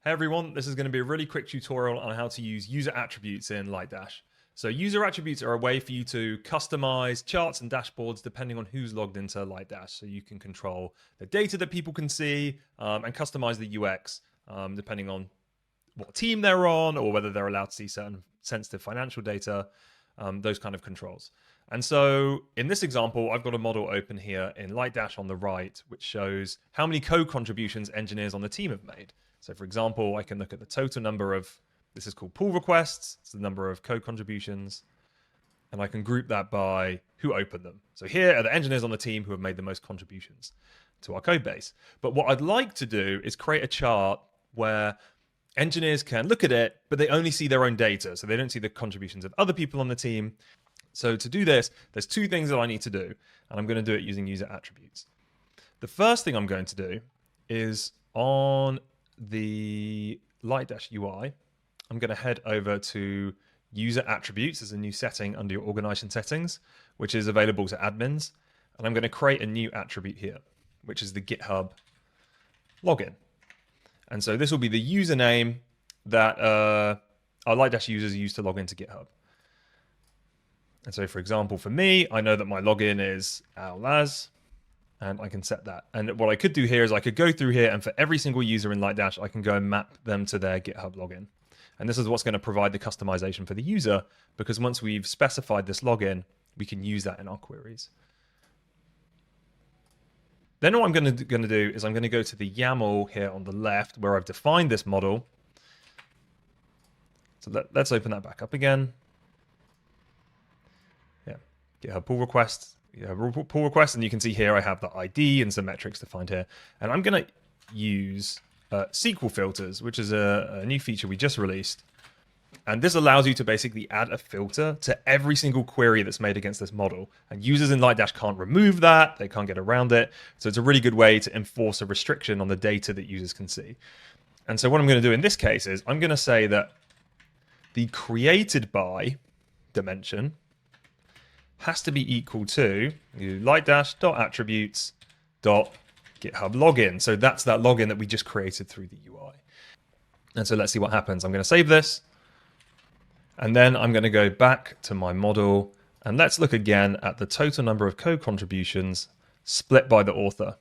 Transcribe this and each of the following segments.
Hey everyone, this is going to be a really quick tutorial on how to use user attributes in Lightdash. So user attributes are a way for you to customize charts and dashboards depending on who's logged into Lightdash. So you can control the data that people can see and customize the UX depending on what team they're on or whether they're allowed to see certain sensitive financial data, those kind of controls. And so in this example, I've got a model open here in Lightdash on the right, which shows how many code contributions engineers on the team have made. So for example, I can look at the total number of, this is called pull requests, it's the number of code contributions, and I can group that by who opened them. So here are the engineers on the team who have made the most contributions to our code base. But what I'd like to do is create a chart where engineers can look at it, but they only see their own data. So they don't see the contributions of other people on the team. So to do this, there's two things that I need to do, and I'm going to do it using user attributes. The first thing I'm going to do is on the Lightdash UI, I'm going to head over to user attributes. There's a new setting under your organization settings, which is available to admins. And I'm going to create a new attribute here, which is the GitHub login. And so this will be the username that our Lightdash users use to log into GitHub. And so for example, for me, I know that my login is Laz. And I can set that. And what I could do here is I could go through here and for every single user in Lightdash, I can go and map them to their GitHub login. And this is what's going to provide the customization for the user, because once we've specified this login, we can use that in our queries. Then what I'm going to do is I'm going to go to the YAML here on the left where I've defined this model. So let's open that back up again. Yeah, GitHub pull requests. Pull request, and you can see here I have the ID and some metrics defined here. And I'm going to use SQL Filters, which is a new feature we just released. And this allows you to basically add a filter to every single query that's made against this model. And users in Lightdash can't remove that. They can't get around it. So it's a really good way to enforce a restriction on the data that users can see. And so what I'm going to do in this case is I'm going to say that the created by dimension has to be equal to lightdash.attributes.github login. So that's that login that we just created through the UI. And so let's see what happens. I'm going to save this. And then I'm going to go back to my model. And let's look again at the total number of code contributions split by the author.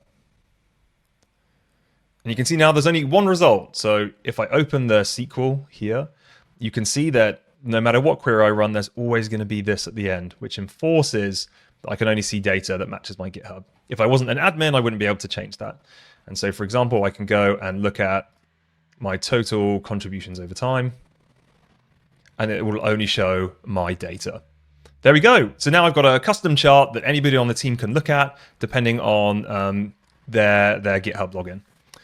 And you can see now there's only one result. So if I open the SQL here, you can see that no matter what query I run, there's always going to be this at the end, which enforces that I can only see data that matches my GitHub. If I wasn't an admin, I wouldn't be able to change that. And so, for example, I can go and look at my total contributions over time, and it will only show my data. There we go. So now I've got a custom chart that anybody on the team can look at, depending on their GitHub login.